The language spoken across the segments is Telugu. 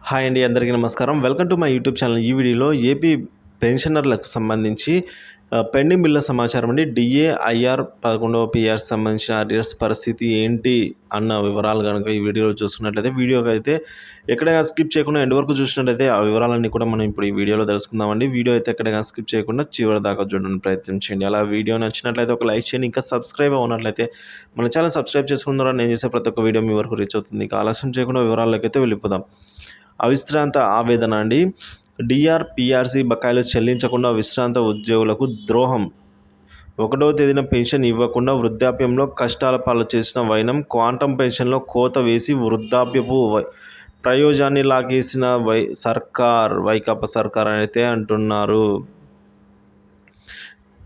హాయ్ అండి, అందరికీ నమస్కారం. Welcome to my YouTube channel. ఈ వీడియోలో ఏపీ పెన్షనర్లకు సంబంధించి పెండింగ్ బిల్ల సమాచారం అండి. డిఏ, ఐఆర్ 11వ పిఆర్‌కి సంబంధించిన అరియర్స్ పరిస్థితి ఏంటి అన్న వివరాలు కనుక ఈ వీడియోలో చూసుకున్నట్లయితే, వీడియోకి అయితే ఎక్కడైనా స్కిప్ చేయకుండా ఎండ్ వరకు చూసినట్లయితే ఆ వివరాలన్నీ కూడా మనం ఇప్పుడు ఈ వీడియోలో తెలుసుకుందామండి. వీడియో అయితే ఎక్కడైనా స్కిప్ చేయకుండా చివరి దాకా చూడడానికి ప్రయత్నం చేయండి. అలా వీడియో నచ్చినట్లయితే ఒక లైక్ చేయండి. ఇంకా సబ్స్క్రైబ్ అవ్వనట్లయితే మన ఛానల్ సబ్స్క్రైబ్ చేసుకున్న ద్వారా నేను చేసే ప్రతి ఒక్క వీడియో మీ వరకు రీచ్ అవుతుంది. ఇక ఆలస్యం చేయకుండా వివరాల్లోకి అయితే వెళ్ళిపోదాం. అవిశ్రాంత ఆవేదన అండి. డిఆర్, పిఆర్సీ బకాయిలు చెల్లించకుండా విశ్రాంత ఉద్యోగులకు ద్రోహం. 1వ తేదీన పెన్షన్ ఇవ్వకుండా వృద్ధాప్యంలో కష్టాల పాలు చేసిన వైనం. క్వాంటం పెన్షన్లో కోత వేసి వృద్ధాప్యపు ప్రయోజనాన్ని లాగేసిన వైకాపా సర్కార్ అయితే అంటున్నారు.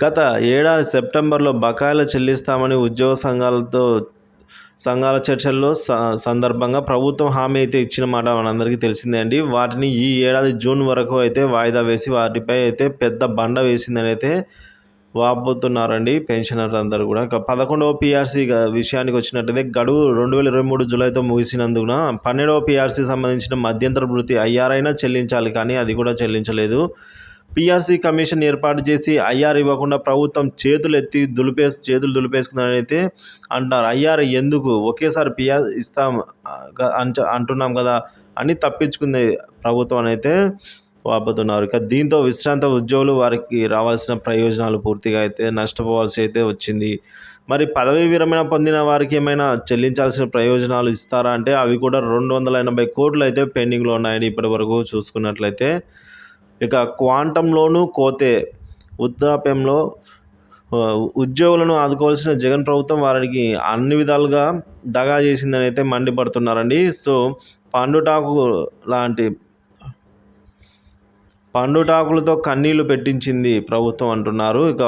గత ఏడాది సెప్టెంబర్లో బకాయిలు చెల్లిస్తామని ఉద్యోగ సంఘాల చర్చల్లో సందర్భంగా ప్రభుత్వం హామీ అయితే ఇచ్చిన మాట మనందరికీ తెలిసిందే అండి. వాటిని ఈ ఏడాది జూన్ వరకు అయితే వాయిదా వేసి వాటిపై అయితే పెద్ద బండ వేసిందని అయితే వాపోతున్నారండి పెన్షనర్లు అందరూ కూడా. ఇక 11వ పిఆర్సీ విషయానికి వచ్చినట్లయితే గడువు 2023 జూలైతో ముగిసినందున 12వ పిఆర్సీకి సంబంధించిన మధ్యంతర భృతి ఐఆర్ అయినా చెల్లించాలి, కానీ అది కూడా చెల్లించలేదు. పిఆర్సీ కమిషన్ ఏర్పాటు చేసి ఐఆర్ ఇవ్వకుండా ప్రభుత్వం చేతులు దులిపేసుకుందని అయితే అంటారు. ఐఆర్ ఎందుకు, ఒకేసారి పిఆర్ ఇస్తాం అంటున్నాం కదా అని తప్పించుకుంది ప్రభుత్వం అయితే వాపోతున్నారు. ఇక దీంతో విశ్రాంత ఉద్యోగులు వారికి రావాల్సిన ప్రయోజనాలు పూర్తిగా అయితే నష్టపోవాల్సి అయితే వచ్చింది. మరి పదవీ విరమణ పొందిన వారికి ఏమైనా చెల్లించాల్సిన ప్రయోజనాలు ఇస్తారా అంటే అవి కూడా 280 కోట్లు అయితే పెండింగ్లో ఉన్నాయండి ఇప్పటి వరకు చూసుకున్నట్లయితే. ఇక క్వాంటంలోనూ కోతే. వృద్ధాప్యంలో ఉద్యోగులను ఆదుకోవాల్సిన జగన్ ప్రభుత్వం వారికి అన్ని విధాలుగా దగా చేసిందని అయితే మండిపడుతున్నారండి. సో పండుటాకులతో కన్నీళ్లు పెట్టించింది ప్రభుత్వం అంటున్నారు. ఇక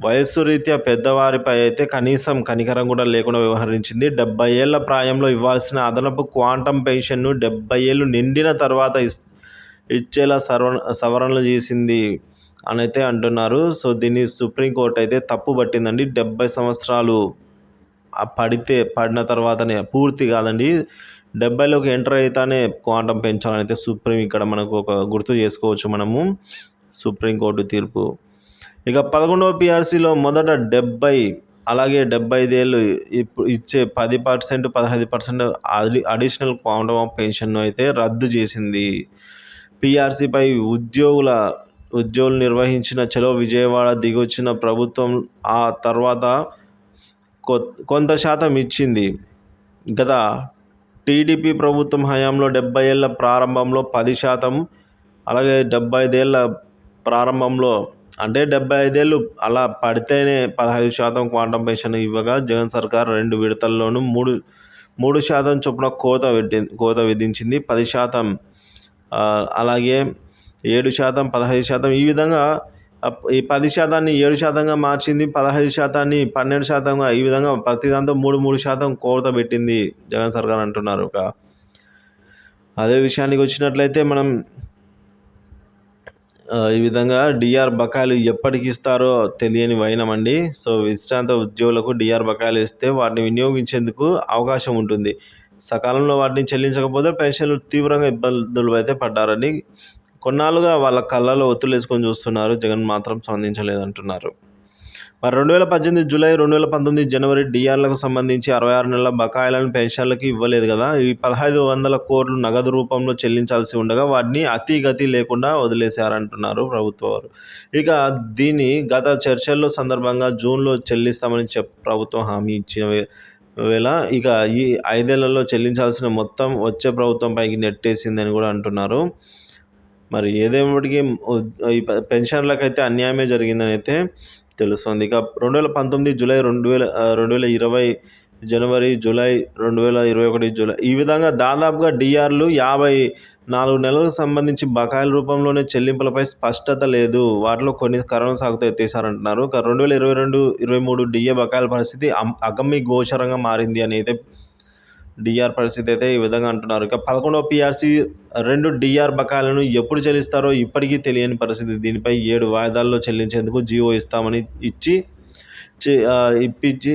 వయస్సు రీత్యా పెద్దవారిపై అయితే కనీసం కనికరం కూడా లేకుండా వ్యవహరించింది. 70 ఏళ్ల ప్రాయంలో ఇవ్వాల్సిన అదనపు క్వాంటం పెన్షన్ను 70 ఏళ్లు నిండిన తర్వాత ఇచ్చేలా సవరణలు చేసింది అని అయితే అంటున్నారు. సో దీన్ని సుప్రీంకోర్టు అయితే తప్పు పట్టిందండి. 70 సంవత్సరాలు పడిన తర్వాతనే, పూర్తి కాదండి, 70లోకి ఎంటర్ అయితేనే క్వాంటం పెంచాలని అయితే సుప్రీం ఇక్కడ మనకు ఒక గుర్తు చేసుకోవచ్చు మనము సుప్రీంకోర్టు తీర్పు. ఇక 11వ పిఆర్సీలో మొదట 70, అలాగే 75 ఏళ్ళు ఇప్పుడు ఇచ్చే 10%, 15% అడిషనల్ క్వాంటమ్ ఆఫ్ పెన్షన్ను అయితే రద్దు చేసింది. పిఆర్సీపై ఉద్యోగులు నిర్వహించిన చలో విజయవాడ దిగొచ్చిన ప్రభుత్వం ఆ తర్వాత కొంత శాతం ఇచ్చింది. గత టీడీపీ ప్రభుత్వం హయాంలో 70 ఏళ్ల ప్రారంభంలో 10%, అలాగే 75 ఏళ్ల ప్రారంభంలో అంటే 75 ఏళ్ళు అలా పడితేనే 15% క్వాంటం పెన్షన్ ఇవ్వగా జగన్ సర్కార్ 2 విడతల్లోనూ 3% చొప్పున కోత విధించింది. 10%, అలాగే 7%, 15%, ఈ విధంగా ఈ 10%ని 7%గా మార్చింది. 15%ని 12%గా, ఈ విధంగా ప్రతి దాంతో 3% కోత పెట్టింది జగన్ సర్కార్ అంటున్నారు. అదే విషయానికి వచ్చినట్లయితే మనం ఈ విధంగా డిఆర్ బకాయిలు ఎప్పటికి ఇస్తారో తెలియని వైనమండి. సో విశ్రాంత ఉద్యోగులకు డిఆర్ బకాయిలు ఇస్తే వాటిని వినియోగించేందుకు అవకాశం ఉంటుంది. సకాలంలో వాటిని చెల్లించకపోతే పెన్షన్లు తీవ్రంగా ఇబ్బందులు అయితే పడ్డారని కొన్నాళ్ళుగా వాళ్ళ కళ్ళలో ఒత్తులు వేసుకొని చూస్తున్నారు. జగన్ మాత్రం స్పందించలేదంటున్నారు. మరి 2018 జూలై, 2019 జనవరి డిఆర్లకు సంబంధించి 66 నెలల బకాయిలను పెన్షన్లకి ఇవ్వలేదు కదా. ఈ 1500 కోట్లు నగదు రూపంలో చెల్లించాల్సి ఉండగా వాటిని అతిగతి లేకుండా వదిలేశారంటున్నారు ప్రభుత్వం వారు. ఇక దీన్ని గత చర్చల్లో సందర్భంగా జూన్లో చెల్లిస్తామని ప్రభుత్వం హామీ ఇచ్చిన వేళ ఇక ఈ 5 ఏళ్లలో చెల్లించాల్సిన మొత్తం వచ్చే ప్రభుత్వం పైకి నెట్టేసిందని కూడా అంటున్నారు. మరి ఏదేమటికి ఈ పెన్షన్లకైతే అన్యాయమే జరిగిందని అయితే తెలుస్తుంది. ఇక 2019 జూలై, 2020 జనవరి, జూలై, 2021 జూలై, ఈ విధంగా దాదాపుగా డిఆర్లు 54 నెలలకు సంబంధించి బకాయిల రూపంలోనే చెల్లింపులపై స్పష్టత లేదు. వాటిలో కొన్ని కరోనా సాగుతో ఎత్తేసారంటున్నారు. ఇక 2022-23 డిఏ బకాయిల పరిస్థితి అగమ్య గోచరంగా మారింది అని అయితే డిఆర్ పరిస్థితి అయితే ఈ విధంగా అంటున్నారు. ఇక 11వ పిఆర్సీ 2 డిఆర్ బకాయిలను ఎప్పుడు చెల్లిస్తారో ఇప్పటికీ తెలియని పరిస్థితి. దీనిపై 7 వాయిదాల్లో చెల్లించేందుకు జీవో ఇస్తామని ఇప్పించి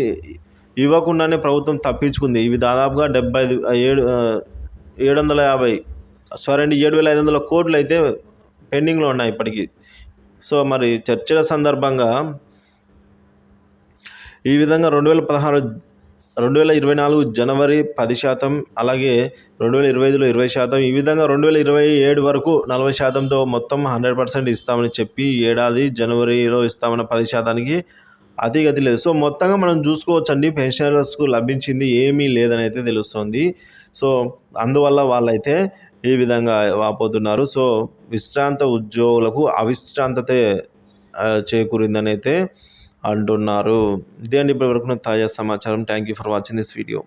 ఇవ్వకుండానే ప్రభుత్వం తప్పించుకుంది. ఇవి దాదాపుగా 750 సారీ అండి 7,500 కోట్లు అయితే పెండింగ్లో ఉన్నాయి ఇప్పటికీ. సో మరి చర్చల సందర్భంగా ఈ విధంగా 2024 జనవరి 10%, అలాగే 2025లో 20%, ఈ విధంగా 2027 వరకు 40%తో మొత్తం 100% ఇస్తామని చెప్పి ఏడాది జనవరిలో ఇస్తామన్న 10%కి అతిగతి లేదు. సో మొత్తంగా మనం చూసుకోవచ్చండి, పెన్షనర్స్కు లభించింది ఏమీ లేదని అయితే తెలుస్తుంది. సో అందువల్ల వాళ్ళైతే ఈ విధంగా వాపోతున్నారు. సో విశ్రాంత ఉద్యోగులకు అవిశ్రాంతతే చేకూరిందని అయితే అంటున్నారు. ఇదే అండి ఇప్పటివరకు తాజా సమాచారం. Thank you for watching this video.